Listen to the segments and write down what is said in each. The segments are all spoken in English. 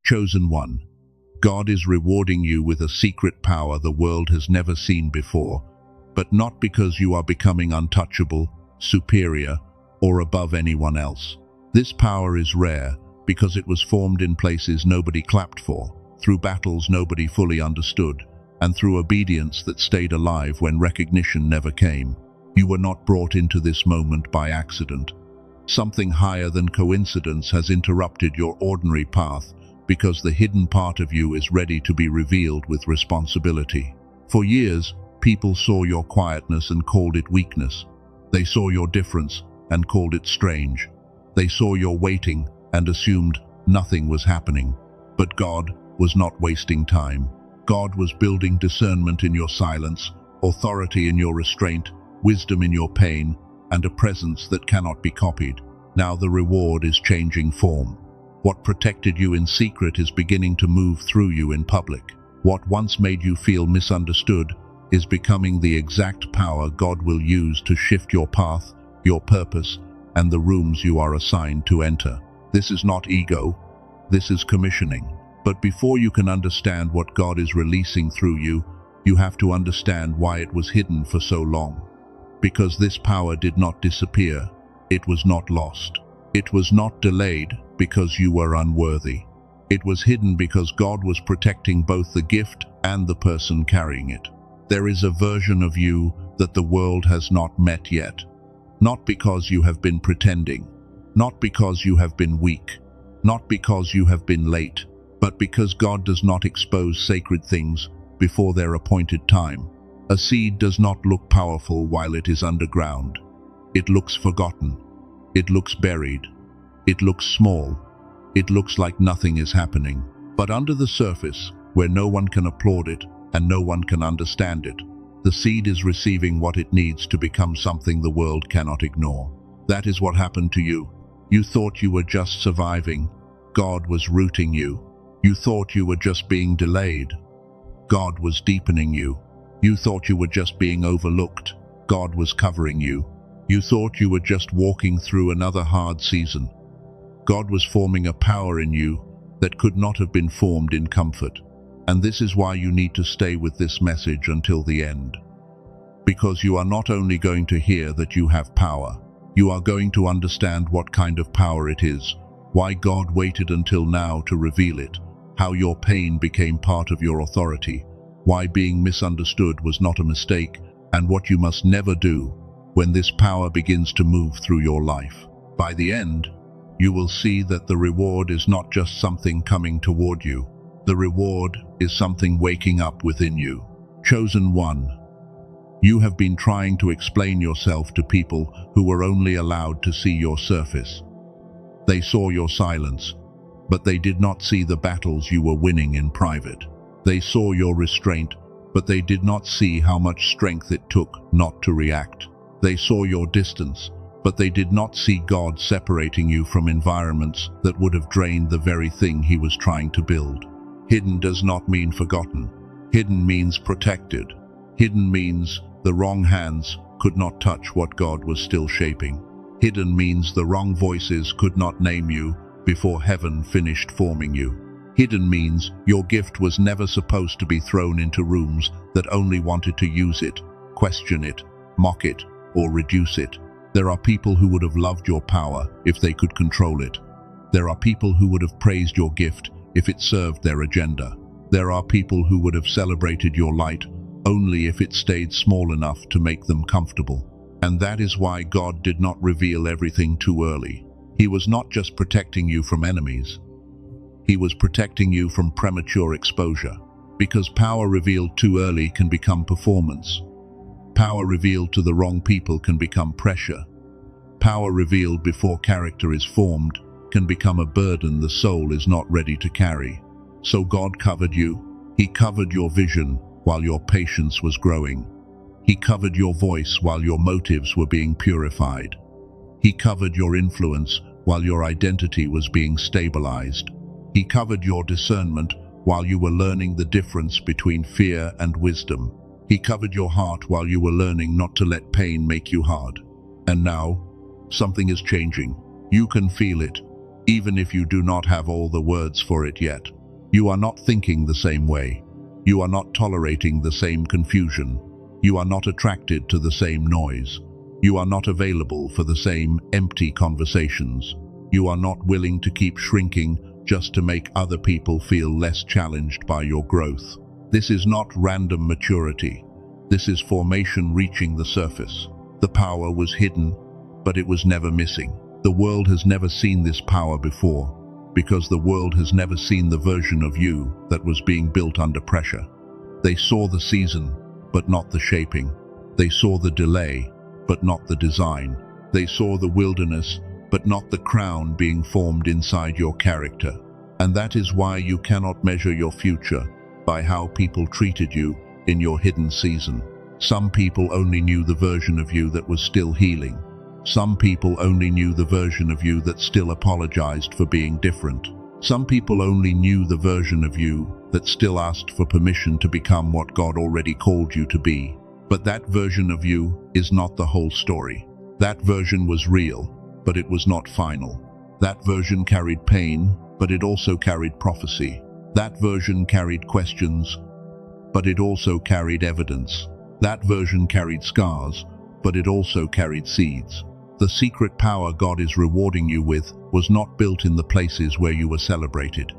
Chosen one, God is rewarding you with a secret power the world has never seen before, but not because you are becoming untouchable, superior, or above anyone else. This power is rare because it was formed in places nobody clapped for, through battles nobody fully understood, and through obedience that stayed alive when recognition never came. You were not brought into this moment by accident. Something higher than coincidence has interrupted your ordinary path because the hidden part of you is ready to be revealed with responsibility. For years, people saw your quietness and called it weakness. They saw your difference and called it strange. They saw your waiting and assumed nothing was happening. But God was not wasting time. God was building discernment in your silence, authority in your restraint, wisdom in your pain, and a presence that cannot be copied. Now the reward is changing form. What protected you in secret is beginning to move through you in public. What once made you feel misunderstood is becoming the exact power God will use to shift your path, your purpose, and the rooms you are assigned to enter. This is not ego, this is commissioning. But before you can understand what God is releasing through you, you have to understand why it was hidden for so long. Because this power did not disappear, it was not lost. It was not delayed because you were unworthy. It was hidden because God was protecting both the gift and the person carrying it. There is a version of you that the world has not met yet. Not because you have been pretending, not because you have been weak, not because you have been late, but because God does not expose sacred things before their appointed time. A seed does not look powerful while it is underground. It looks forgotten. It looks buried. It looks small. It looks like nothing is happening. But under the surface, where no one can applaud it and no one can understand it, the seed is receiving what it needs to become something the world cannot ignore. That is what happened to you. You thought you were just surviving. God was rooting you. You thought you were just being delayed. God was deepening you. You thought you were just being overlooked. God was covering you. You thought you were just walking through another hard season. God was forming a power in you that could not have been formed in comfort. And this is why you need to stay with this message until the end. Because you are not only going to hear that you have power, you are going to understand what kind of power it is, why God waited until now to reveal it, how your pain became part of your authority, why being misunderstood was not a mistake, and what you must never do when this power begins to move through your life. By the end, you will see that the reward is not just something coming toward you. The reward is something waking up within you. Chosen one, you have been trying to explain yourself to people who were only allowed to see your surface. They saw your silence, but they did not see the battles you were winning in private. They saw your restraint, but they did not see how much strength it took not to react. They saw your distance, but they did not see God separating you from environments that would have drained the very thing He was trying to build. Hidden does not mean forgotten. Hidden means protected. Hidden means the wrong hands could not touch what God was still shaping. Hidden means the wrong voices could not name you before heaven finished forming you. Hidden means your gift was never supposed to be thrown into rooms that only wanted to use it, question it, mock it, or reduce it. There are people who would have loved your power if they could control it. There are people who would have praised your gift if it served their agenda. There are people who would have celebrated your light only if it stayed small enough to make them comfortable. And that is why God did not reveal everything too early. He was not just protecting you from enemies. He was protecting you from premature exposure. Because power revealed too early can become performance. Power revealed to the wrong people can become pressure. Power revealed before character is formed can become a burden the soul is not ready to carry. So God covered you. He covered your vision while your patience was growing. He covered your voice while your motives were being purified. He covered your influence while your identity was being stabilized. He covered your discernment while you were learning the difference between fear and wisdom. He covered your heart while you were learning not to let pain make you hard. And now, something is changing. You can feel it, even if you do not have all the words for it yet. You are not thinking the same way. You are not tolerating the same confusion. You are not attracted to the same noise. You are not available for the same empty conversations. You are not willing to keep shrinking just to make other people feel less challenged by your growth. This is not random maturity. This is formation reaching the surface. The power was hidden, but it was never missing. The world has never seen this power before, because the world has never seen the version of you that was being built under pressure. They saw the season, but not the shaping. They saw the delay, but not the design. They saw the wilderness, but not the crown being formed inside your character. And that is why you cannot measure your future by how people treated you in your hidden season. Some people only knew the version of you that was still healing. Some people only knew the version of you that still apologized for being different. Some people only knew the version of you that still asked for permission to become what God already called you to be. But that version of you is not the whole story. That version was real, but it was not final. That version carried pain, but it also carried prophecy. That version carried questions, but it also carried evidence. That version carried scars, but it also carried seeds. The secret power God is rewarding you with was not built in the places where you were celebrated.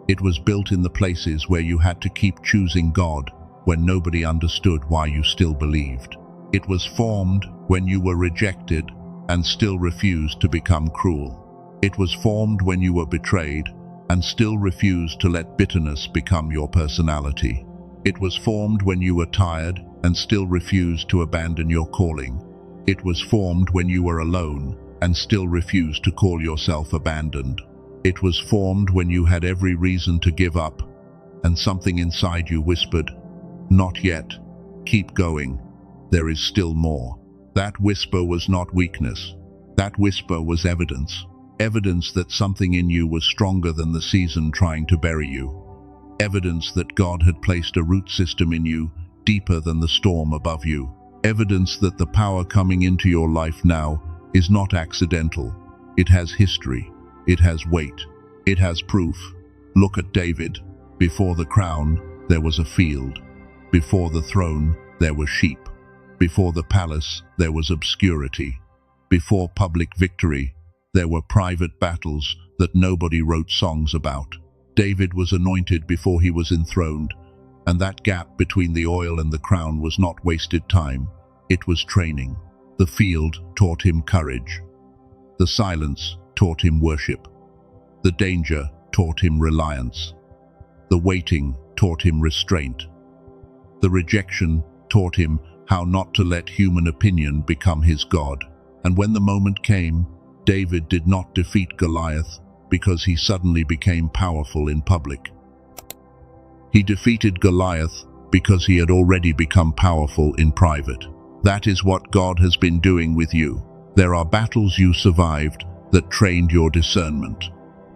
It was built in the places where you had to keep choosing God when nobody understood why you still believed. It was formed when you were rejected and still refused to become cruel. It was formed when you were betrayed and still refused to let bitterness become your personality. It was formed when you were tired and still refused to abandon your calling. It was formed when you were alone and still refused to call yourself abandoned. It was formed when you had every reason to give up, and something inside you whispered, "Not yet. Keep going. There is still more." That whisper was not weakness. That whisper was evidence. Evidence that something in you was stronger than the season trying to bury you. Evidence that God had placed a root system in you deeper than the storm above you. Evidence that the power coming into your life now is not accidental. It has history. It has weight. It has proof. Look at David. Before the crown, there was a field. Before the throne, there were sheep. Before the palace, there was obscurity. Before public victory, there were private battles that nobody wrote songs about. David was anointed before he was enthroned, and that gap between the oil and the crown was not wasted time. It was training. The field taught him courage. The silence taught him worship. The danger taught him reliance. The waiting taught him restraint. The rejection taught him how not to let human opinion become his God. And when the moment came, David did not defeat Goliath because he suddenly became powerful in public. He defeated Goliath because he had already become powerful in private. That is what God has been doing with you. There are battles you survived that trained your discernment.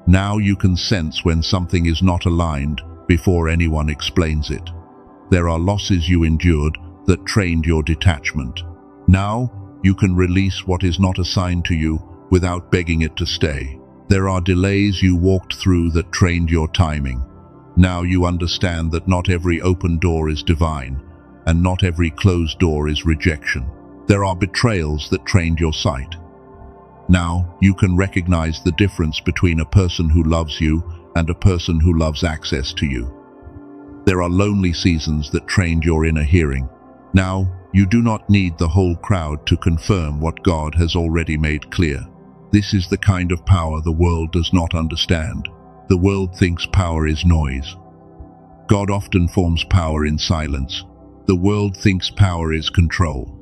Now you can sense when something is not aligned before anyone explains it. There are losses you endured that trained your detachment. Now you can release what is not assigned to you without begging it to stay. There are delays you walked through that trained your timing. Now you understand that not every open door is divine, and not every closed door is rejection. There are betrayals that trained your sight. Now you can recognize the difference between a person who loves you and a person who loves access to you. There are lonely seasons that trained your inner hearing. Now you do not need the whole crowd to confirm what God has already made clear. This is the kind of power the world does not understand. The world thinks power is noise. God often forms power in silence. The world thinks power is control.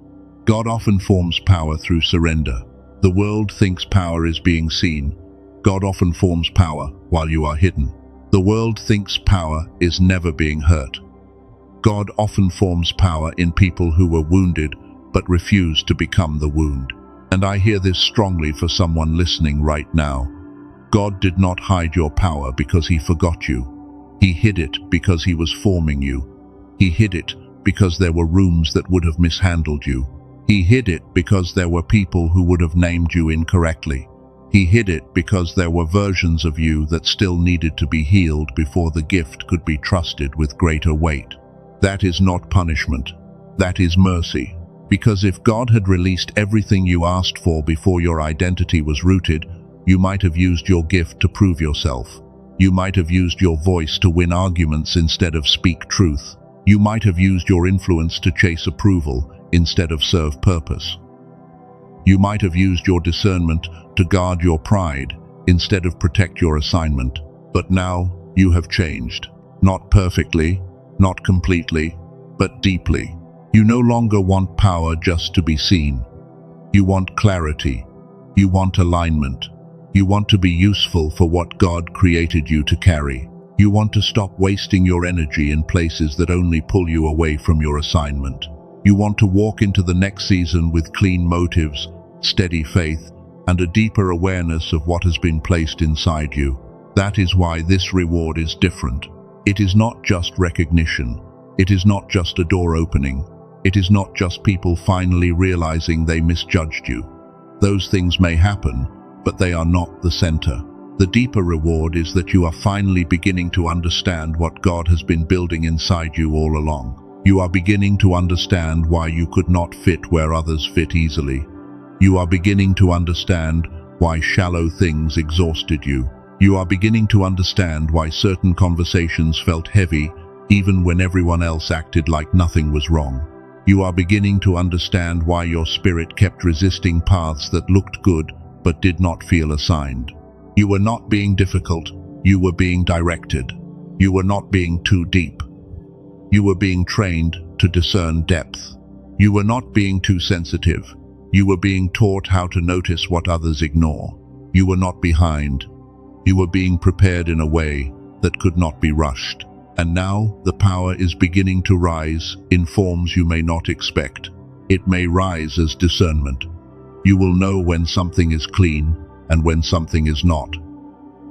God often forms power through surrender. The world thinks power is being seen. God often forms power while you are hidden. The world thinks power is never being hurt. God often forms power in people who were wounded but refused to become the wound. And I hear this strongly for someone listening right now. God did not hide your power because he forgot you. He hid it because he was forming you. He hid it because there were rooms that would have mishandled you. He hid it because there were people who would have named you incorrectly. He hid it because there were versions of you that still needed to be healed before the gift could be trusted with greater weight. That is not punishment. That is mercy. Because if God had released everything you asked for before your identity was rooted, you might have used your gift to prove yourself. You might have used your voice to win arguments instead of speak truth. You might have used your influence to chase approval instead of serve purpose. You might have used your discernment to guard your pride instead of protect your assignment. But now you have changed. Not perfectly, not completely, but deeply. You no longer want power just to be seen. You want clarity. You want alignment. You want to be useful for what God created you to carry. You want to stop wasting your energy in places that only pull you away from your assignment. You want to walk into the next season with clean motives, steady faith, and a deeper awareness of what has been placed inside you. That is why this reward is different. It is not just recognition. It is not just a door opening. It is not just people finally realizing they misjudged you. Those things may happen, but they are not the center. The deeper reward is that you are finally beginning to understand what God has been building inside you all along. You are beginning to understand why you could not fit where others fit easily. You are beginning to understand why shallow things exhausted you. You are beginning to understand why certain conversations felt heavy even when everyone else acted like nothing was wrong. You are beginning to understand why your spirit kept resisting paths that looked good but did not feel assigned. You were not being difficult, you were being directed. You were not being too deep. You were being trained to discern depth. You were not being too sensitive. You were being taught how to notice what others ignore. You were not behind. You were being prepared in a way that could not be rushed. And now the power is beginning to rise in forms you may not expect. It may rise as discernment. You will know when something is clean and when something is not.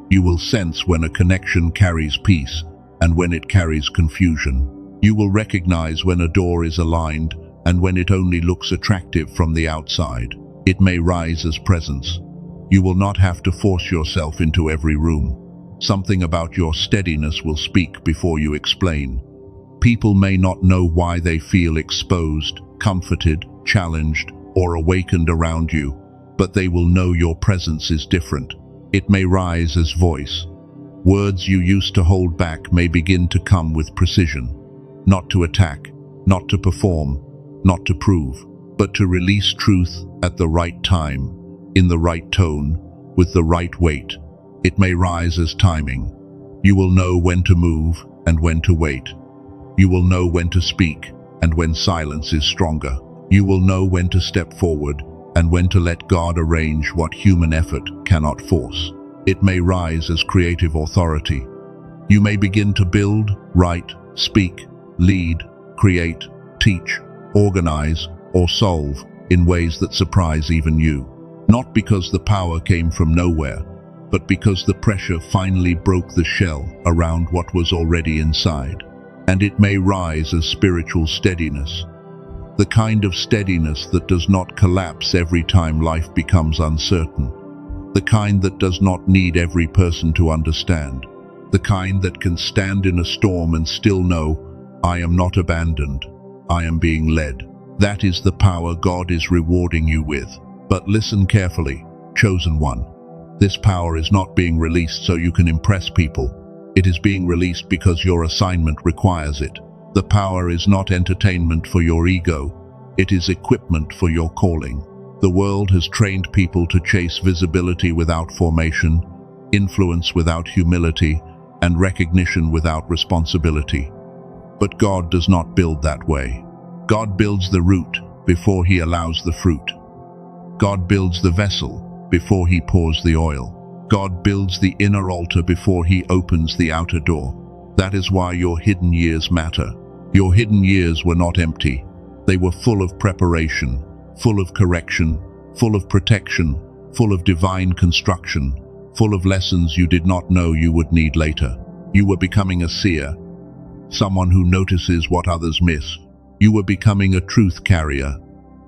You will sense when a connection carries peace and when it carries confusion. You will recognize when a door is aligned and when it only looks attractive from the outside. It may rise as presence. You will not have to force yourself into every room. Something about your steadiness will speak before you explain. People may not know why they feel exposed, comforted, challenged, or awakened around you, but they will know your presence is different. It may rise as voice. Words you used to hold back may begin to come with precision, not to attack, not to perform, not to prove, but to release truth at the right time, in the right tone, with the right weight. It may rise as timing. You will know when to move and when to wait. You will know when to speak and when silence is stronger. You will know when to step forward and when to let God arrange what human effort cannot force. It may rise as creative authority. You may begin to build, write, speak, lead, create, teach, organize, or solve in ways that surprise even you. Not because the power came from nowhere, but because the pressure finally broke the shell around what was already inside. And it may rise as spiritual steadiness, the kind of steadiness that does not collapse every time life becomes uncertain, the kind that does not need every person to understand, the kind that can stand in a storm and still know, I am not abandoned, I am being led. That is the power God is rewarding you with. But listen carefully, chosen one. This power is not being released so you can impress people. It is being released because your assignment requires it. The power is not entertainment for your ego. It is equipment for your calling. The world has trained people to chase visibility without formation, influence without humility, and recognition without responsibility. But God does not build that way. God builds the root before He allows the fruit. God builds the vessel before He pours the oil. God builds the inner altar before He opens the outer door. That is why your hidden years matter. Your hidden years were not empty. They were full of preparation, full of correction, full of protection, full of divine construction, full of lessons you did not know you would need later. You were becoming a seer, someone who notices what others miss. You were becoming a truth carrier,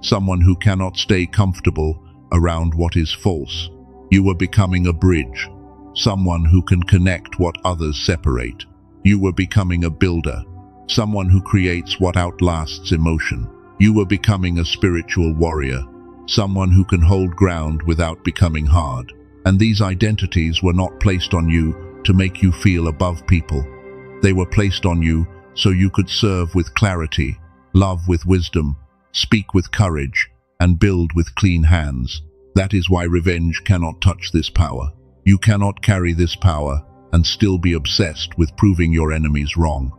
someone who cannot stay comfortable around what is false. You were becoming a bridge, someone who can connect what others separate. You were becoming a builder, someone who creates what outlasts emotion. You were becoming a spiritual warrior, someone who can hold ground without becoming hard. And these identities were not placed on you to make you feel above people. They were placed on you so you could serve with clarity, love with wisdom, speak with courage, and build with clean hands. That is why revenge cannot touch this power. You cannot carry this power and still be obsessed with proving your enemies wrong.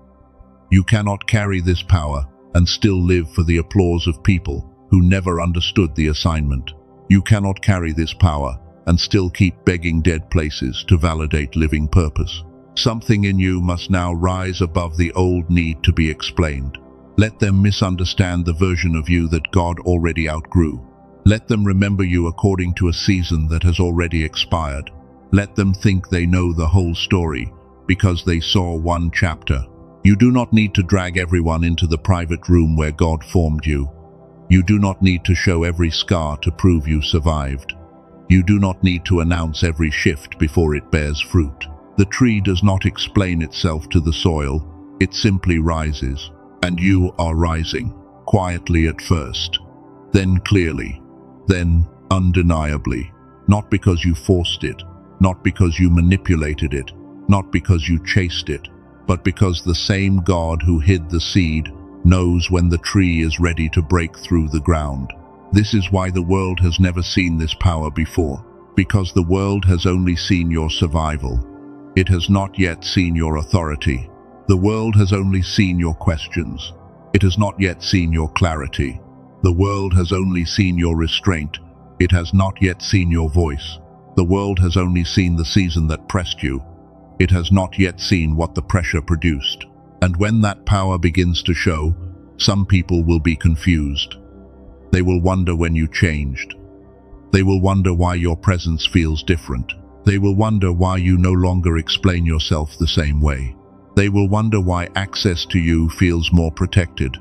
You cannot carry this power and still live for the applause of people who never understood the assignment. You cannot carry this power and still keep begging dead places to validate living purpose. Something in you must now rise above the old need to be explained. Let them misunderstand the version of you that God already outgrew. Let them remember you according to a season that has already expired. Let them think they know the whole story because they saw one chapter. You do not need to drag everyone into the private room where God formed you. You do not need to show every scar to prove you survived. You do not need to announce every shift before it bears fruit. The tree does not explain itself to the soil, it simply rises. And you are rising, quietly at first, then clearly, then undeniably. Not because you forced it, not because you manipulated it, not because you chased it, but because the same God who hid the seed knows when the tree is ready to break through the ground. This is why the world has never seen this power before, because the world has only seen your survival. It has not yet seen your authority. The world has only seen your questions. It has not yet seen your clarity. The world has only seen your restraint. It has not yet seen your voice. The world has only seen the season that pressed you. It has not yet seen what the pressure produced. And when that power begins to show, some people will be confused. They will wonder when you changed. They will wonder why your presence feels different. They will wonder why you no longer explain yourself the same way. They will wonder why access to you feels more protected.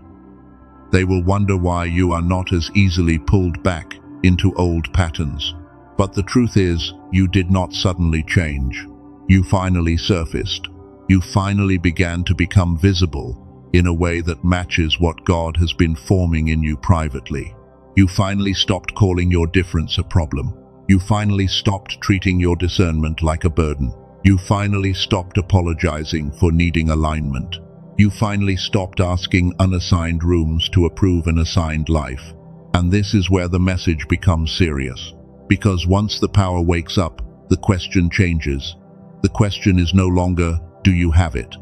They will wonder why you are not as easily pulled back into old patterns. But the truth is, you did not suddenly change. You finally surfaced. You finally began to become visible in a way that matches what God has been forming in you privately. You finally stopped calling your difference a problem. You finally stopped treating your discernment like a burden. You finally stopped apologizing for needing alignment. You finally stopped asking unassigned rooms to approve an assigned life. And this is where the message becomes serious. Because once the power wakes up, the question changes. The question is no longer, do you have it?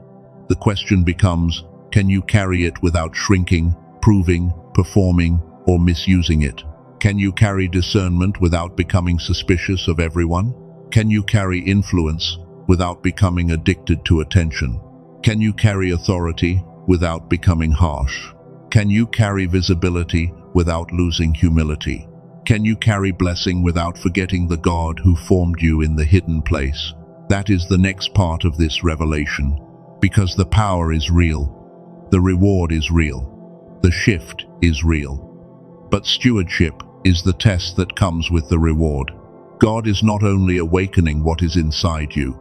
The question becomes, can you carry it without shrinking, proving, performing, or misusing it? Can you carry discernment without becoming suspicious of everyone? Can you carry influence without becoming addicted to attention? Can you carry authority without becoming harsh? Can you carry visibility without losing humility? Can you carry blessing without forgetting the God who formed you in the hidden place? That is the next part of this revelation, because the power is real, the reward is real, the shift is real. But stewardship is the test that comes with the reward. God is not only awakening what is inside you,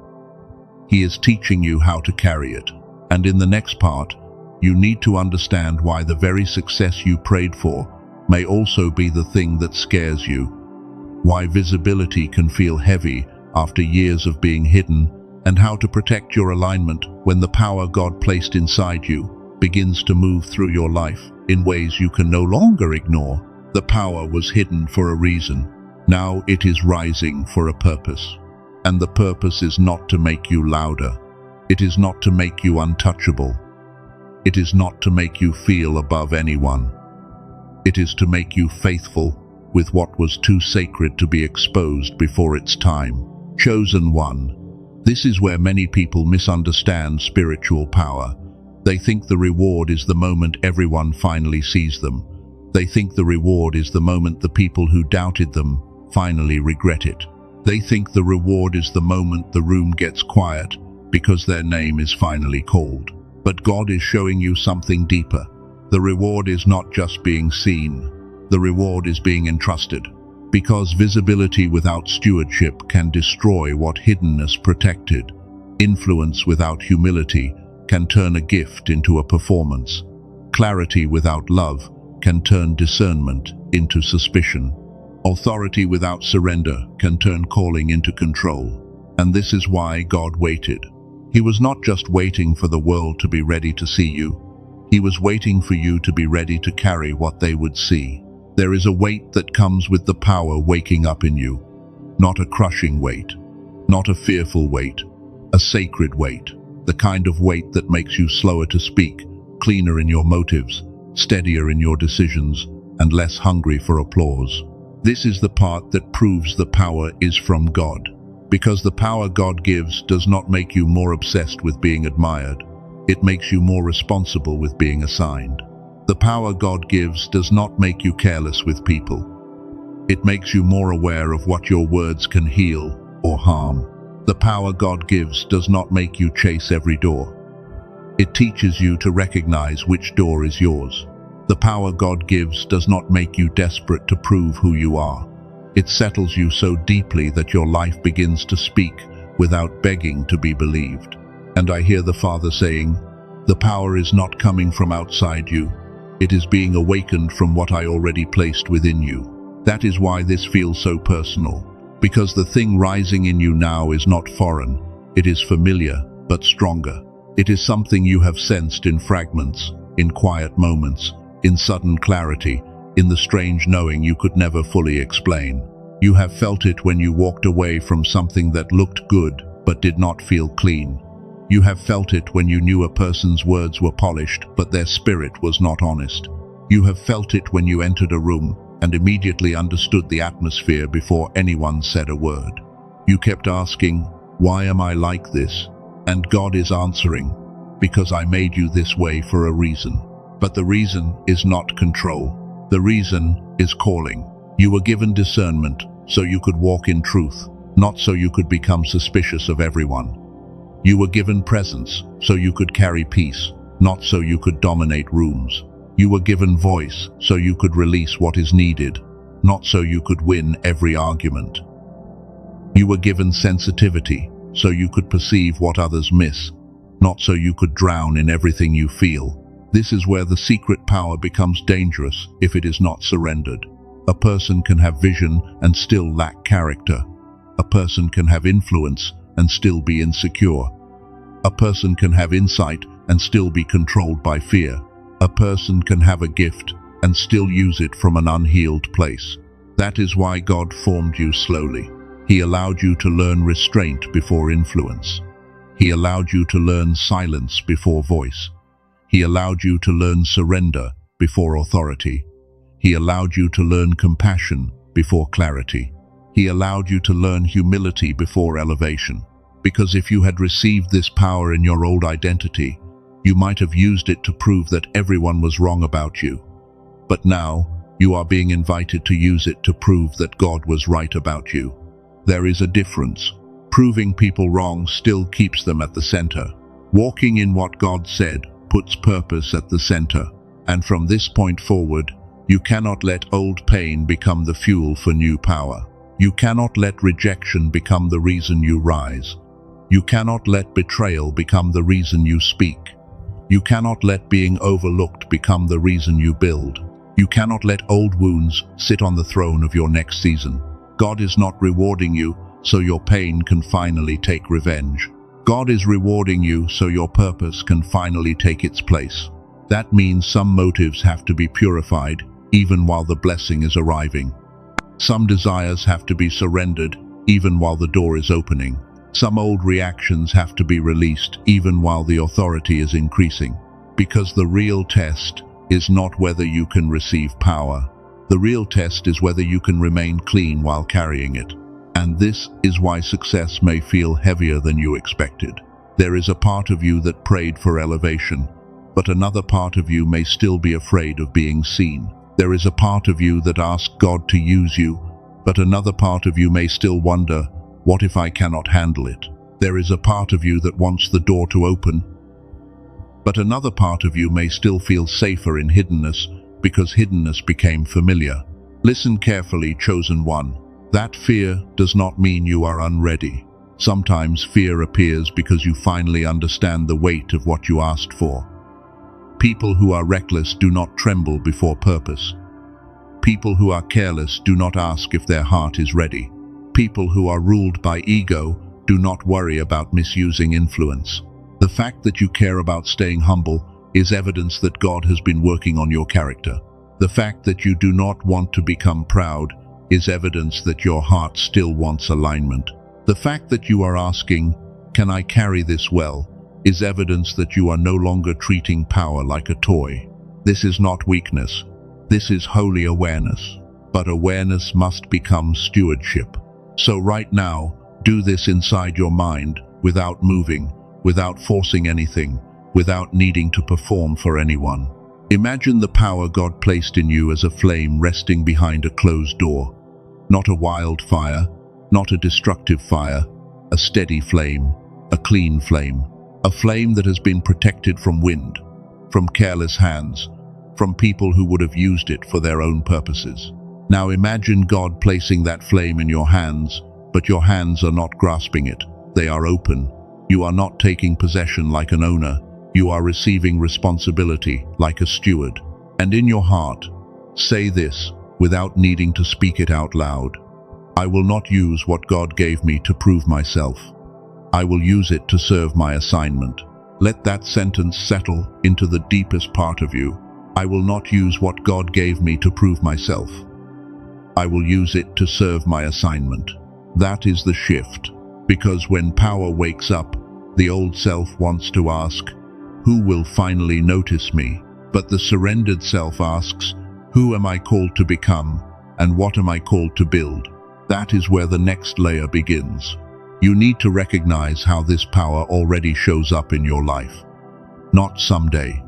He is teaching you how to carry it. And in the next part, you need to understand why the very success you prayed for may also be the thing that scares you. Why visibility can feel heavy after years of being hidden, and how to protect your alignment when the power God placed inside you begins to move through your life in ways you can no longer ignore. The power was hidden for a reason. Now it is rising for a purpose. And the purpose is not to make you louder. It is not to make you untouchable. It is not to make you feel above anyone. It is to make you faithful with what was too sacred to be exposed before its time. Chosen one. This is where many people misunderstand spiritual power. They think the reward is the moment everyone finally sees them. They think the reward is the moment the people who doubted them finally regret it. They think the reward is the moment the room gets quiet because their name is finally called. But God is showing you something deeper. The reward is not just being seen. The reward is being entrusted. Because visibility without stewardship can destroy what hiddenness protected. Influence without humility can turn a gift into a performance. Clarity without love can turn discernment into suspicion. Authority without surrender can turn calling into control. And this is why God waited. He was not just waiting for the world to be ready to see you. He was waiting for you to be ready to carry what they would see. There is a weight that comes with the power waking up in you. Not a crushing weight, not a fearful weight, a sacred weight. The kind of weight that makes you slower to speak, cleaner in your motives, steadier in your decisions, and less hungry for applause. This is the part that proves the power is from God. Because the power God gives does not make you more obsessed with being admired. It makes you more responsible with being assigned. The power God gives does not make you careless with people. It makes you more aware of what your words can heal or harm. The power God gives does not make you chase every door. It teaches you to recognize which door is yours. The power God gives does not make you desperate to prove who you are. It settles you so deeply that your life begins to speak without begging to be believed. And I hear the Father saying, "The power is not coming from outside you. It is being awakened from what I already placed within you." That is why this feels so personal. Because the thing rising in you now is not foreign. It is familiar, but stronger. It is something you have sensed in fragments, in quiet moments, in sudden clarity, in the strange knowing you could never fully explain. You have felt it when you walked away from something that looked good, but did not feel clean. You have felt it when you knew a person's words were polished, but their spirit was not honest. You have felt it when you entered a room and immediately understood the atmosphere before anyone said a word. You kept asking, "Why am I like this?" And God is answering, "Because I made you this way for a reason." But the reason is not control. The reason is calling. You were given discernment so you could walk in truth, not so you could become suspicious of everyone. You were given presence so you could carry peace, not so you could dominate rooms. You were given voice so you could release what is needed, not so you could win every argument. You were given sensitivity so you could perceive what others miss, not so you could drown in everything you feel. This is where the secret power becomes dangerous if it is not surrendered. A person can have vision and still lack character. A person can have influence and still be insecure. A person can have insight and still be controlled by fear. A person can have a gift and still use it from an unhealed place. That is why God formed you slowly. He allowed you to learn restraint before influence. He allowed you to learn silence before voice. He allowed you to learn surrender before authority. He allowed you to learn compassion before clarity. He allowed you to learn humility before elevation. Because if you had received this power in your old identity, you might have used it to prove that everyone was wrong about you. But now, you are being invited to use it to prove that God was right about you. There is a difference. Proving people wrong still keeps them at the center. Walking in what God said puts purpose at the center. And from this point forward, you cannot let old pain become the fuel for new power. You cannot let rejection become the reason you rise. You cannot let betrayal become the reason you speak. You cannot let being overlooked become the reason you build. You cannot let old wounds sit on the throne of your next season. God is not rewarding you so your pain can finally take revenge. God is rewarding you so your purpose can finally take its place. That means some motives have to be purified even while the blessing is arriving. Some desires have to be surrendered even while the door is opening. Some old reactions have to be released even while the authority is increasing. Because the real test is not whether you can receive power. The real test is whether you can remain clean while carrying it. And this is why success may feel heavier than you expected. There is a part of you that prayed for elevation, but another part of you may still be afraid of being seen. There is a part of you that asked God to use you, but another part of you may still wonder, what if I cannot handle it? There is a part of you that wants the door to open, but another part of you may still feel safer in hiddenness because hiddenness became familiar. Listen carefully, chosen one. That fear does not mean you are unready. Sometimes fear appears because you finally understand the weight of what you asked for. People who are reckless do not tremble before purpose. People who are careless do not ask if their heart is ready. People who are ruled by ego do not worry about misusing influence. The fact that you care about staying humble is evidence that God has been working on your character. The fact that you do not want to become proud is evidence that your heart still wants alignment. The fact that you are asking, "Can I carry this well?" is evidence that you are no longer treating power like a toy. This is not weakness. This is holy awareness. But awareness must become stewardship. So right now, do this inside your mind, without moving, without forcing anything, without needing to perform for anyone. Imagine the power God placed in you as a flame resting behind a closed door. Not a wildfire, not a destructive fire, a steady flame, a clean flame. A flame that has been protected from wind, from careless hands, from people who would have used it for their own purposes. Now imagine God placing that flame in your hands, but your hands are not grasping it. They are open. You are not taking possession like an owner. You are receiving responsibility like a steward. And in your heart, say this without needing to speak it out loud. I will not use what God gave me to prove myself. I will use it to serve my assignment. Let that sentence settle into the deepest part of you. I will not use what God gave me to prove myself. I will use it to serve my assignment. That is the shift. Because when power wakes up, the old self wants to ask, who will finally notice me? But the surrendered self asks, who am I called to become, and what am I called to build? That is where the next layer begins. You need to recognize how this power already shows up in your life. Not someday.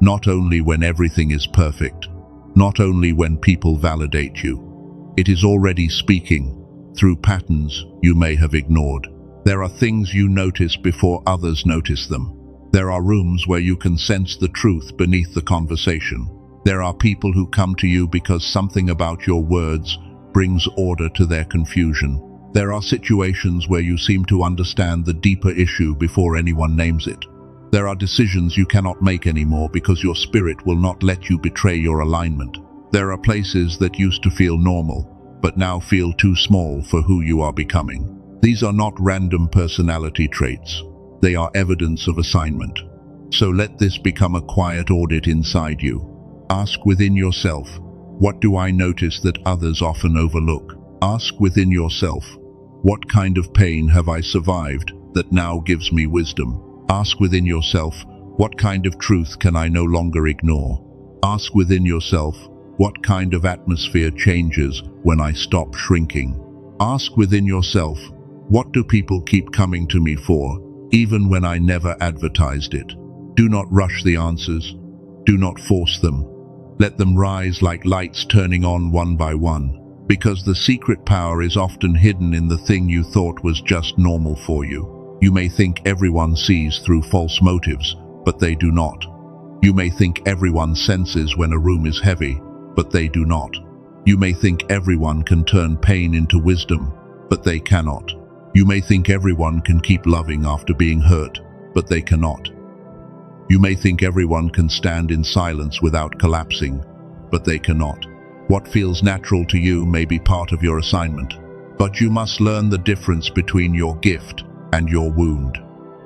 Not only when everything is perfect. Not only when people validate you. It is already speaking, through patterns you may have ignored. There are things you notice before others notice them. There are rooms where you can sense the truth beneath the conversation. There are people who come to you because something about your words brings order to their confusion. There are situations where you seem to understand the deeper issue before anyone names it. There are decisions you cannot make anymore because your spirit will not let you betray your alignment. There are places that used to feel normal, but now feel too small for who you are becoming. These are not random personality traits. They are evidence of assignment. So let this become a quiet audit inside you. Ask within yourself, what do I notice that others often overlook? Ask within yourself, what kind of pain have I survived that now gives me wisdom? Ask within yourself, what kind of truth can I no longer ignore? Ask within yourself, what kind of atmosphere changes when I stop shrinking? Ask within yourself, what do people keep coming to me for, even when I never advertised it? Do not rush the answers. Do not force them. Let them rise like lights turning on one by one, because the secret power is often hidden in the thing you thought was just normal for you. You may think everyone sees through false motives, but they do not. You may think everyone senses when a room is heavy, but they do not. You may think everyone can turn pain into wisdom, but they cannot. You may think everyone can keep loving after being hurt, but they cannot. You may think everyone can stand in silence without collapsing, but they cannot. What feels natural to you may be part of your assignment, but you must learn the difference between your gift and your wound.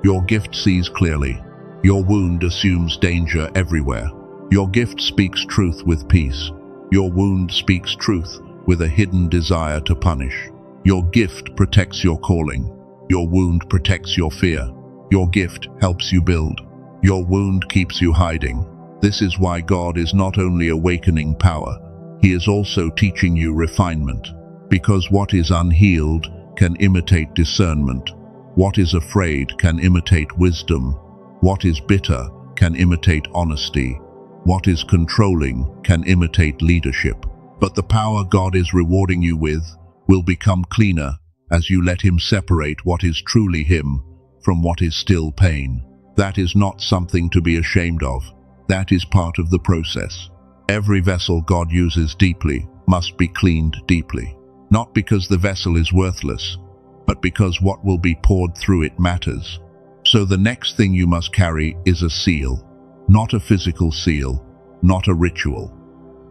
Your gift sees clearly. Your wound assumes danger everywhere. Your gift speaks truth with peace. Your wound speaks truth with a hidden desire to punish. Your gift protects your calling. Your wound protects your fear. Your gift helps you build. Your wound keeps you hiding. This is why God is not only awakening power, He is also teaching you refinement. Because what is unhealed can imitate discernment. What is afraid can imitate wisdom. What is bitter can imitate honesty. What is controlling can imitate leadership. But the power God is rewarding you with will become cleaner as you let Him separate what is truly Him from what is still pain. That is not something to be ashamed of. That is part of the process. Every vessel God uses deeply must be cleaned deeply. Not because the vessel is worthless, but because what will be poured through it matters. So the next thing you must carry is a seal. Not a physical seal, not a ritual.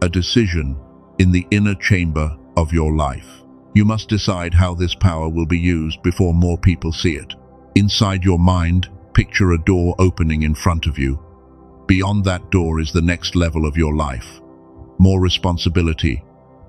A decision in the inner chamber of your life. You must decide how this power will be used before more people see it. Inside your mind, picture a door opening in front of you. Beyond that door is the next level of your life. More responsibility,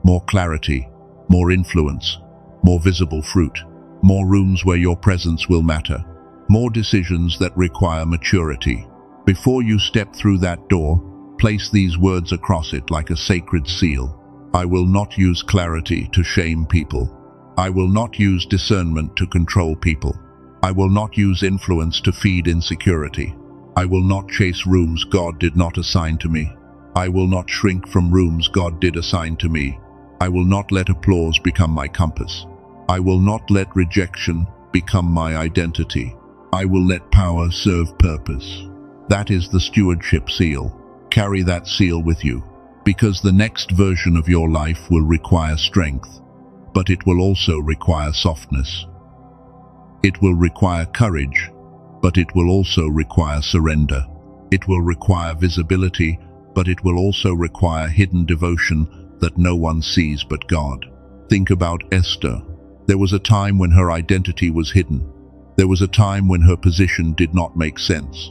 more clarity, more influence, more visible fruit, more rooms where your presence will matter, more decisions that require maturity. Before you step through that door, place these words across it like a sacred seal. I will not use clarity to shame people. I will not use discernment to control people. I will not use influence to feed insecurity. I will not chase rooms God did not assign to me. I will not shrink from rooms God did assign to me. I will not let applause become my compass. I will not let rejection become my identity. I will let power serve purpose. That is the stewardship seal. Carry that seal with you, because the next version of your life will require strength, but it will also require softness. It will require courage, but it will also require surrender. It will require visibility, but it will also require hidden devotion that no one sees but God. Think about Esther. There was a time when her identity was hidden. There was a time when her position did not make sense.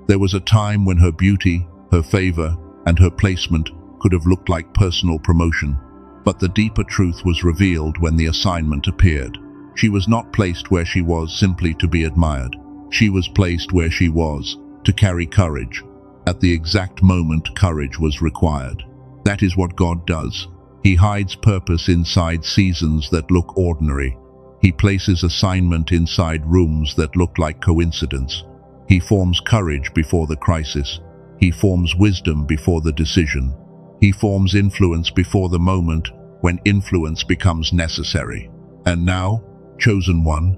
There was a time when her beauty, her favor, and her placement could have looked like personal promotion. But the deeper truth was revealed when the assignment appeared. She was not placed where she was simply to be admired. She was placed where she was to carry courage. At the exact moment courage was required. That is what God does. He hides purpose inside seasons that look ordinary. He places assignment inside rooms that look like coincidence. He forms courage before the crisis. He forms wisdom before the decision. He forms influence before the moment when influence becomes necessary. And now, chosen one,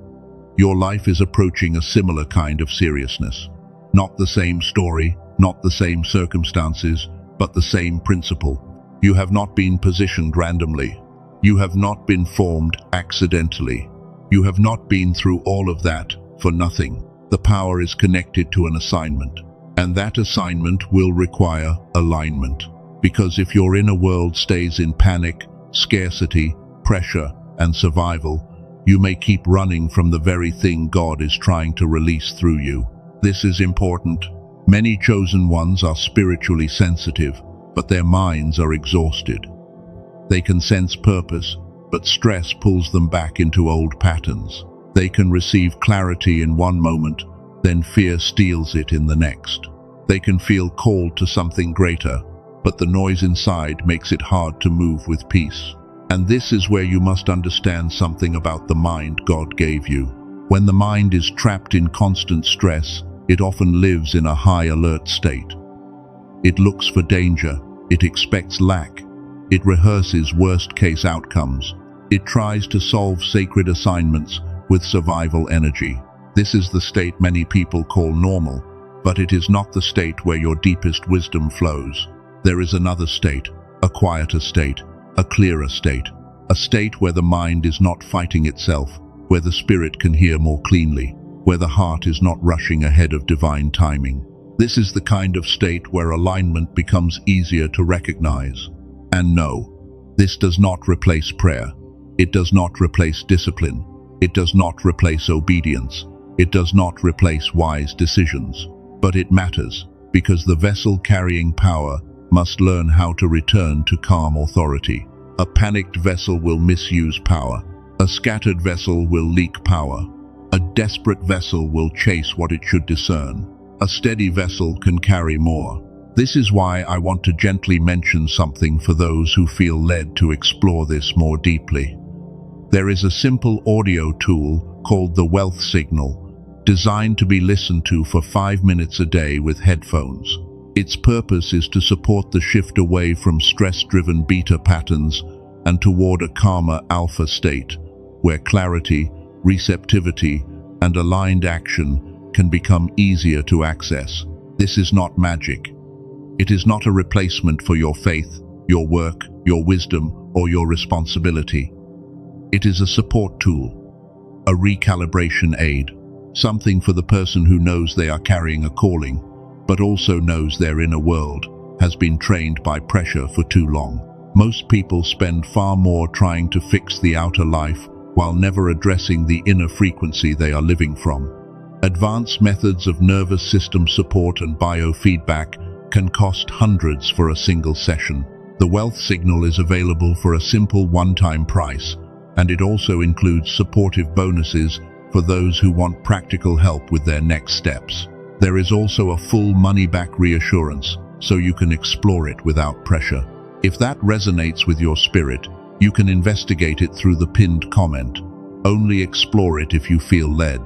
your life is approaching a similar kind of seriousness. Not the same story, not the same circumstances, but the same principle. You have not been positioned randomly. You have not been formed accidentally. You have not been through all of that for nothing. The power is connected to an assignment, and that assignment will require alignment. Because if your inner world stays in panic, scarcity, pressure, and survival, you may keep running from the very thing God is trying to release through you. This is important. Many chosen ones are spiritually sensitive, but their minds are exhausted. They can sense purpose, but stress pulls them back into old patterns. They can receive clarity in one moment, then fear steals it in the next. They can feel called to something greater, but the noise inside makes it hard to move with peace. And this is where you must understand something about the mind God gave you. When the mind is trapped in constant stress, it often lives in a high alert state. It looks for danger, it expects lack, it rehearses worst-case outcomes, it tries to solve sacred assignments with survival energy. This is the state many people call normal, but it is not the state where your deepest wisdom flows. There is another state, a quieter state, a clearer state, a state where the mind is not fighting itself, where the spirit can hear more cleanly, where the heart is not rushing ahead of divine timing. This is the kind of state where alignment becomes easier to recognize. And no, this does not replace prayer. It does not replace discipline. It does not replace obedience. It does not replace wise decisions. But it matters, because the vessel carrying power must learn how to return to calm authority. A panicked vessel will misuse power. A scattered vessel will leak power. A desperate vessel will chase what it should discern. A steady vessel can carry more. This is why I want to gently mention something for those who feel led to explore this more deeply. There is a simple audio tool called the wealth signal, designed to be listened to for 5 minutes a day with headphones. Its purpose is to support the shift away from stress-driven beta patterns and toward a calmer alpha state, where clarity, receptivity, and aligned action can become easier to access. This is not magic. It is not a replacement for your faith, your work, your wisdom, or your responsibility. It is a support tool, a recalibration aid, something for the person who knows they are carrying a calling, but also knows their inner world has been trained by pressure for too long. Most people spend far more trying to fix the outer life while never addressing the inner frequency they are living from. Advanced methods of nervous system support and biofeedback can cost hundreds for a single session. The Wealth Signal is available for a simple one-time price, and it also includes supportive bonuses for those who want practical help with their next steps. There is also a full money-back reassurance, so you can explore it without pressure. If that resonates with your spirit, you can investigate it through the pinned comment. Only explore it if you feel led.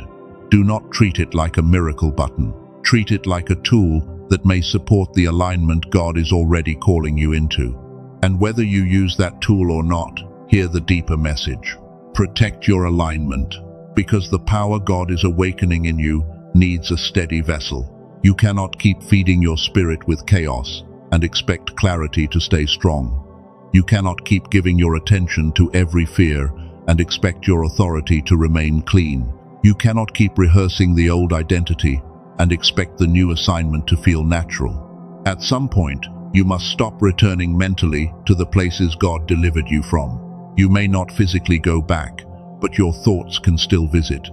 Do not treat it like a miracle button. Treat it like a tool that may support the alignment God is already calling you into. And whether you use that tool or not, hear the deeper message. Protect your alignment, because the power God is awakening in you needs a steady vessel. You cannot keep feeding your spirit with chaos and expect clarity to stay strong. You cannot keep giving your attention to every fear and expect your authority to remain clean. You cannot keep rehearsing the old identity and expect the new assignment to feel natural. At some point, you must stop returning mentally to the places God delivered you from. You may not physically go back, but your thoughts can still visit.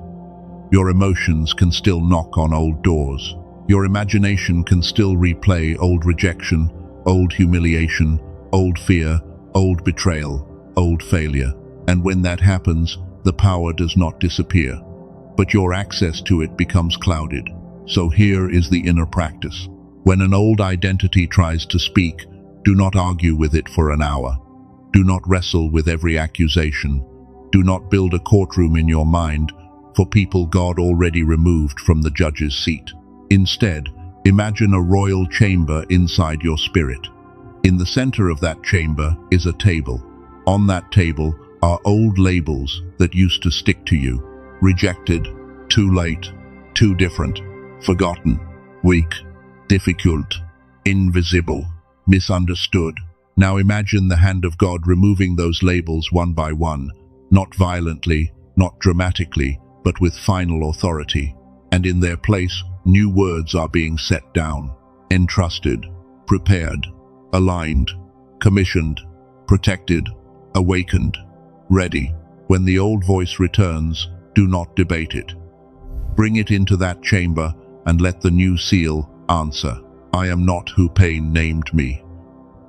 Your emotions can still knock on old doors. Your imagination can still replay old rejection, old humiliation, old fear, old betrayal, old failure. And when that happens, the power does not disappear, but your access to it becomes clouded. So here is the inner practice. When an old identity tries to speak, do not argue with it for an hour. Do not wrestle with every accusation. Do not build a courtroom in your mind for people God already removed from the judge's seat. Instead, imagine a royal chamber inside your spirit. In the center of that chamber is a table. On that table are old labels that used to stick to you. Rejected, too late, too different, forgotten, weak, difficult, invisible, misunderstood. Now imagine the hand of God removing those labels one by one, not violently, not dramatically, but with final authority. And in their place, new words are being set down. Entrusted, prepared, aligned, commissioned, protected, awakened, ready. When the old voice returns, do not debate it. Bring it into that chamber and let the new seal answer. I am not who pain named me.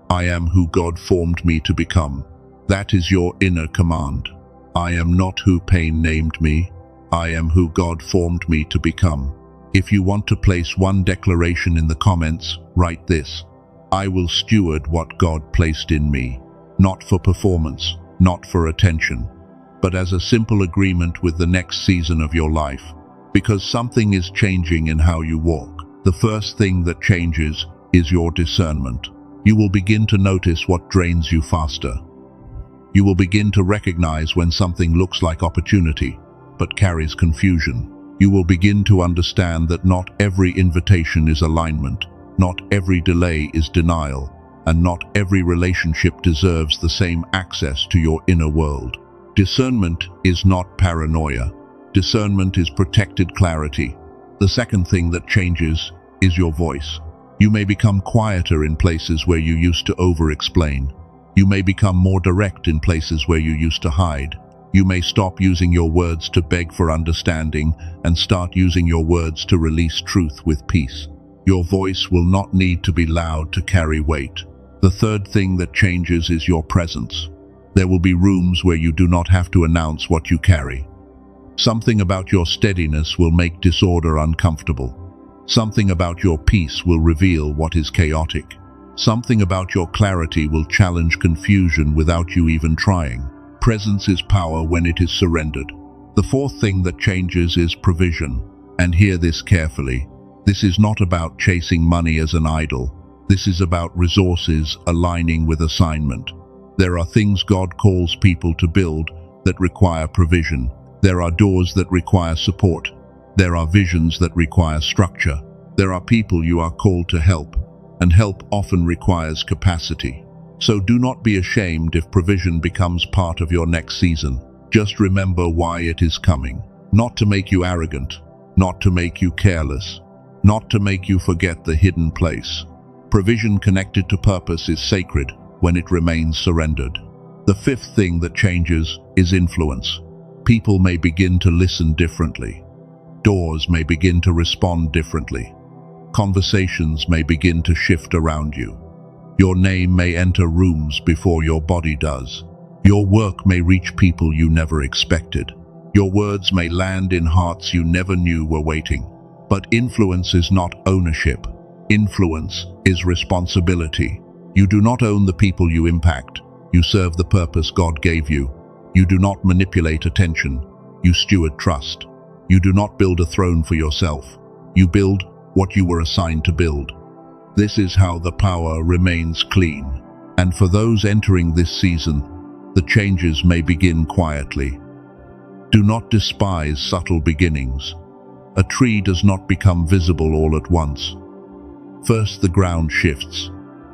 I am who God formed me to become. That is your inner command. I am not who pain named me. I am who God formed me to become. If you want to place one declaration in the comments, write this: I will steward what God placed in me, not for performance, not for attention, but as a simple agreement with the next season of your life. Because something is changing in how you walk. The first thing that changes is your discernment. You will begin to notice what drains you faster. You will begin to recognize when something looks like opportunity, but carries confusion. You will begin to understand that not every invitation is alignment, not every delay is denial, and not every relationship deserves the same access to your inner world. Discernment is not paranoia. Discernment is protected clarity. The second thing that changes is your voice. You may become quieter in places where you used to over-explain. You may become more direct in places where you used to hide. You may stop using your words to beg for understanding and start using your words to release truth with peace. Your voice will not need to be loud to carry weight. The third thing that changes is your presence. There will be rooms where you do not have to announce what you carry. Something about your steadiness will make disorder uncomfortable. Something about your peace will reveal what is chaotic. Something about your clarity will challenge confusion without you even trying. Presence is power when it is surrendered. The fourth thing that changes is provision. And hear this carefully. This is not about chasing money as an idol. This is about resources aligning with assignment. There are things God calls people to build that require provision. There are doors that require support. There are visions that require structure. There are people you are called to help, and help often requires capacity. So do not be ashamed if provision becomes part of your next season. Just remember why it is coming. Not to make you arrogant, not to make you careless, not to make you forget the hidden place. Provision connected to purpose is sacred when it remains surrendered. The fifth thing that changes is influence. People may begin to listen differently. Doors may begin to respond differently. Conversations may begin to shift around you. Your name may enter rooms before your body does. Your work may reach people you never expected. Your words may land in hearts you never knew were waiting. But influence is not ownership. Influence is responsibility. You do not own the people you impact. You serve the purpose God gave you. You do not manipulate attention. You steward trust. You do not build a throne for yourself. You build what you were assigned to build. This is how the power remains clean. And for those entering this season, the changes may begin quietly. Do not despise subtle beginnings. A tree does not become visible all at once. First the ground shifts,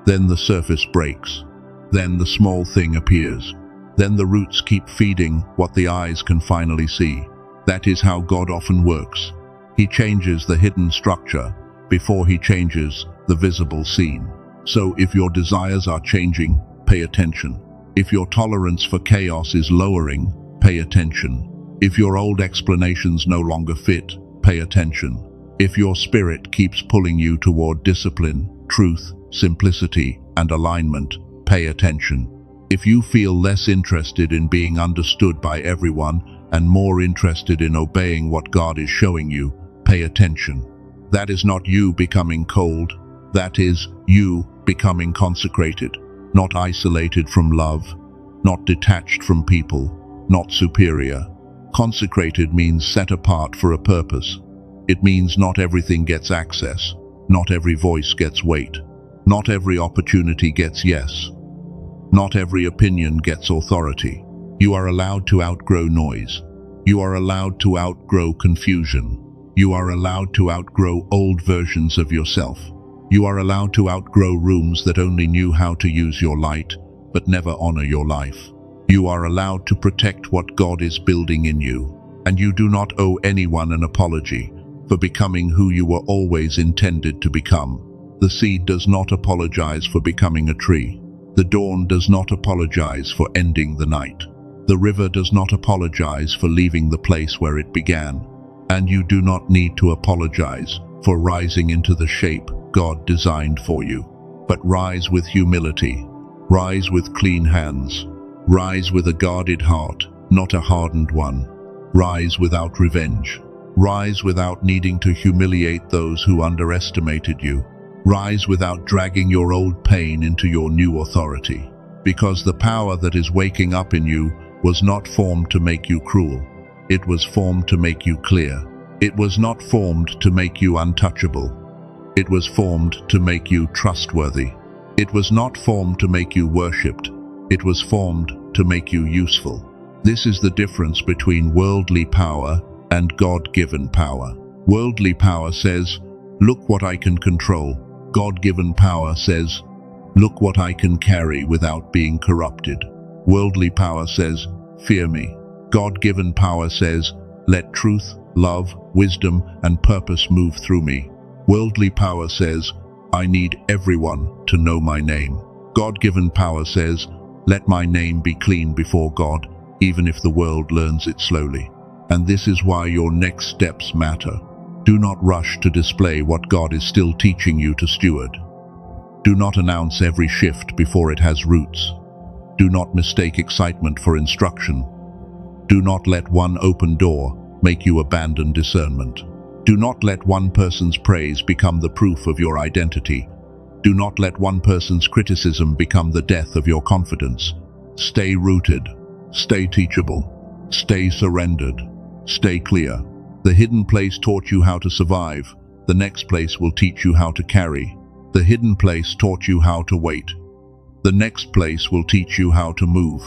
then the surface breaks, then the small thing appears. Then the roots keep feeding what the eyes can finally see. That is how God often works. He changes the hidden structure before he changes the visible scene. So if your desires are changing, pay attention. If your tolerance for chaos is lowering, pay attention. If your old explanations no longer fit, pay attention. If your spirit keeps pulling you toward discipline, truth, simplicity, and alignment, pay attention. If you feel less interested in being understood by everyone and more interested in obeying what God is showing you, pay attention. That is not you becoming cold. That is you becoming consecrated, not isolated from love, not detached from people, not superior. Consecrated means set apart for a purpose. It means not everything gets access, not every voice gets weight, not every opportunity gets yes. Not every opinion gets authority. You are allowed to outgrow noise. You are allowed to outgrow confusion. You are allowed to outgrow old versions of yourself. You are allowed to outgrow rooms that only knew how to use your light, but never honor your life. You are allowed to protect what God is building in you, and you do not owe anyone an apology for becoming who you were always intended to become. The seed does not apologize for becoming a tree. The dawn does not apologize for ending the night. The river does not apologize for leaving the place where it began. And you do not need to apologize for rising into the shape God designed for you. But rise with humility. Rise with clean hands. Rise with a guarded heart, not a hardened one. Rise without revenge. Rise without needing to humiliate those who underestimated you. Rise without dragging your old pain into your new authority. Because the power that is waking up in you was not formed to make you cruel. It was formed to make you clear. It was not formed to make you untouchable. It was formed to make you trustworthy. It was not formed to make you worshipped. It was formed to make you useful. This is the difference between worldly power and God-given power. Worldly power says, "Look what I can control." God-given power says, "Look what I can carry without being corrupted." Worldly power says, "Fear me." God-given power says, "Let truth, love, wisdom, and purpose move through me." Worldly power says, "I need everyone to know my name." God-given power says, "Let my name be clean before God, even if the world learns it slowly." And this is why your next steps matter. Do not rush to display what God is still teaching you to steward. Do not announce every shift before it has roots. Do not mistake excitement for instruction. Do not let one open door make you abandon discernment. Do not let one person's praise become the proof of your identity. Do not let one person's criticism become the death of your confidence. Stay rooted. Stay teachable. Stay surrendered. Stay clear. The hidden place taught you how to survive. The next place will teach you how to carry. The hidden place taught you how to wait. The next place will teach you how to move.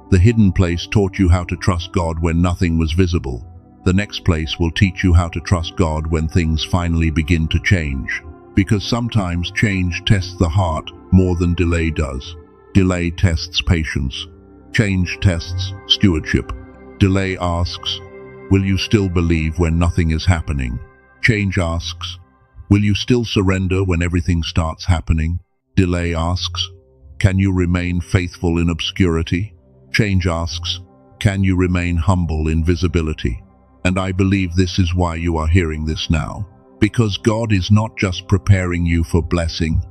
The hidden place taught you how to trust God when nothing was visible. The next place will teach you how to trust God when things finally begin to change. Because sometimes change tests the heart more than delay does. Delay tests patience. Change tests stewardship. Delay asks, will you still believe when nothing is happening? Change asks, will you still surrender when everything starts happening? Delay asks, can you remain faithful in obscurity? Change asks, can you remain humble in visibility? And I believe this is why you are hearing this now. Because God is not just preparing you for blessing,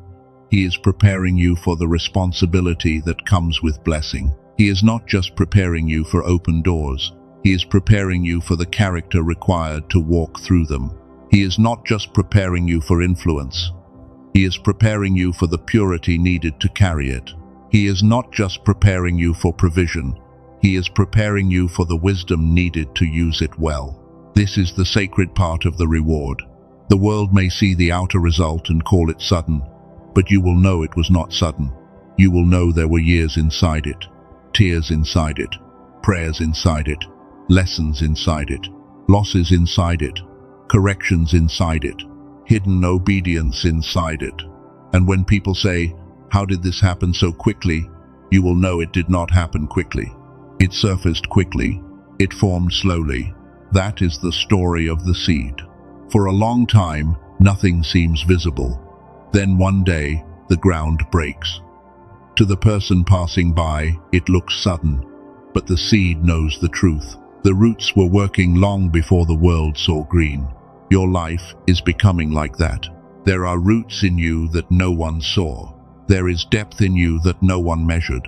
He is preparing you for the responsibility that comes with blessing. He is not just preparing you for open doors, He is preparing you for the character required to walk through them. He is not just preparing you for influence, He is preparing you for the purity needed to carry it. He is not just preparing you for provision, He is preparing you for the wisdom needed to use it well. This is the sacred part of the reward. The world may see the outer result and call it sudden, but you will know it was not sudden. You will know there were years inside it, tears inside it, prayers inside it, lessons inside it, losses inside it, corrections inside it, hidden obedience inside it. And when people say, how did this happen so quickly? You will know it did not happen quickly. It surfaced quickly. It formed slowly. That is the story of the seed. For a long time, nothing seems visible. Then one day, the ground breaks. To the person passing by, it looks sudden, but the seed knows the truth. The roots were working long before the world saw green. Your life is becoming like that. There are roots in you that no one saw. There is depth in you that no one measured.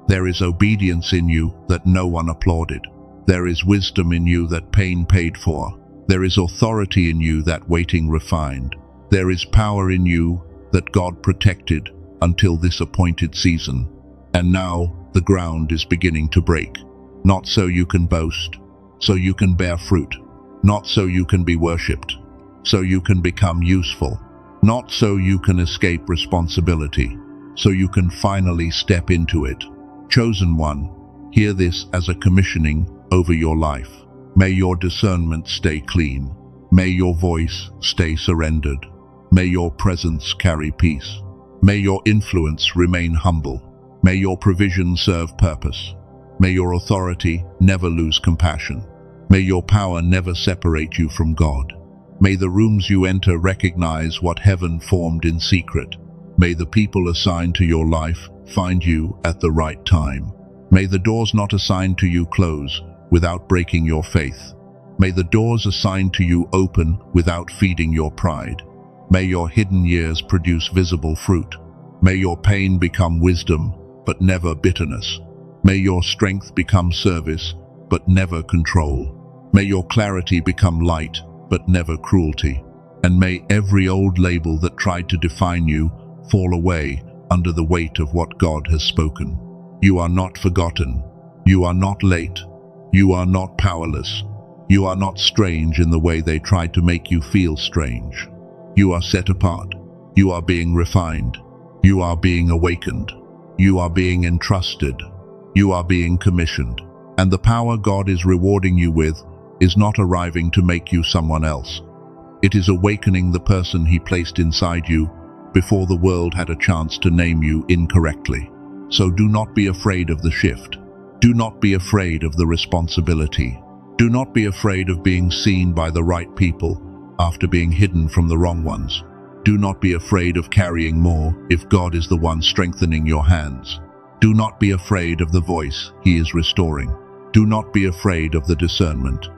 There is obedience in you that no one applauded. There is wisdom in you that pain paid for. There is authority in you that waiting refined. There is power in you that God protected until this appointed season. And now the ground is beginning to break. Not so you can boast, so you can bear fruit. Not so you can be worshipped, so you can become useful. Not so you can escape responsibility, so you can finally step into it. Chosen one, hear this as a commissioning over your life. May your discernment stay clean. May your voice stay surrendered. May your presence carry peace. May your influence remain humble. May your provision serve purpose. May your authority never lose compassion. May your power never separate you from God. May the rooms you enter recognize what heaven formed in secret. May the people assigned to your life find you at the right time. May the doors not assigned to you close without breaking your faith. May the doors assigned to you open without feeding your pride. May your hidden years produce visible fruit. May your pain become wisdom, but never bitterness. May your strength become service, but never control. May your clarity become light, but never cruelty. And may every old label that tried to define you fall away under the weight of what God has spoken. You are not forgotten. You are not late. You are not powerless. You are not strange in the way they tried to make you feel strange. You are set apart. You are being refined. You are being awakened. You are being entrusted. You are being commissioned. And the power God is rewarding you with is not arriving to make you someone else. It is awakening the person He placed inside you before the world had a chance to name you incorrectly. So do not be afraid of the shift. Do not be afraid of the responsibility. Do not be afraid of being seen by the right people after being hidden from the wrong ones. Do not be afraid of carrying more if God is the one strengthening your hands. Do not be afraid of the voice He is restoring. Do not be afraid of the discernment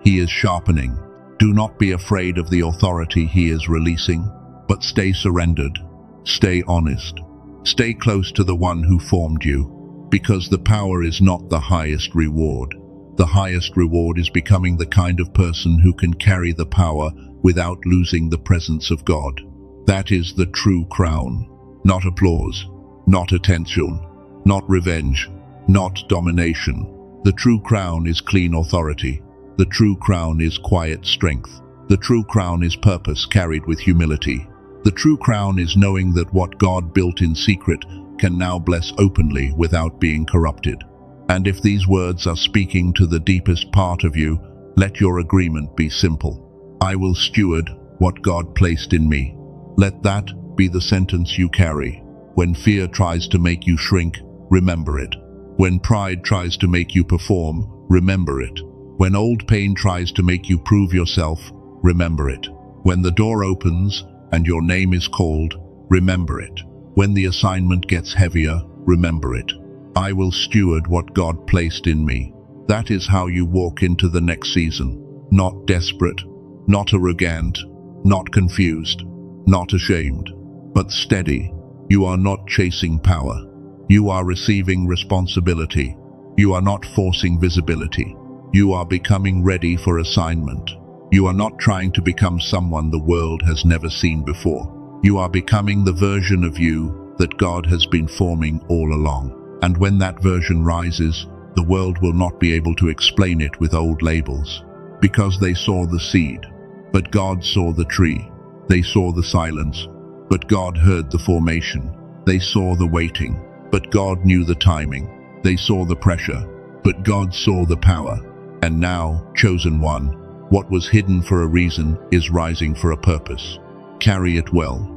He is sharpening. Do not be afraid of the authority He is releasing, but stay surrendered. Stay honest. Stay close to the one who formed you, because the power is not the highest reward. The highest reward is becoming the kind of person who can carry the power without losing the presence of God. That is the true crown. Not applause, not attention, not revenge, not domination. The true crown is clean authority. The true crown is quiet strength. The true crown is purpose carried with humility. The true crown is knowing that what God built in secret can now bless openly without being corrupted. And if these words are speaking to the deepest part of you, let your agreement be simple. I will steward what God placed in me. Let that be the sentence you carry. When fear tries to make you shrink, remember it. When pride tries to make you perform, remember it. When old pain tries to make you prove yourself, remember it. When the door opens and your name is called, remember it. When the assignment gets heavier, remember it. I will steward what God placed in me. That is how you walk into the next season. Not desperate, not arrogant, not confused, not ashamed, but steady. You are not chasing power. You are receiving responsibility. You are not forcing visibility. You are becoming ready for assignment. You are not trying to become someone the world has never seen before. You are becoming the version of you that God has been forming all along. And when that version rises, the world will not be able to explain it with old labels. Because they saw the seed, but God saw the tree. They saw the silence, but God heard the formation. They saw the waiting, but God knew the timing. They saw the pressure, but God saw the power. And now, chosen one, what was hidden for a reason is rising for a purpose. Carry it well.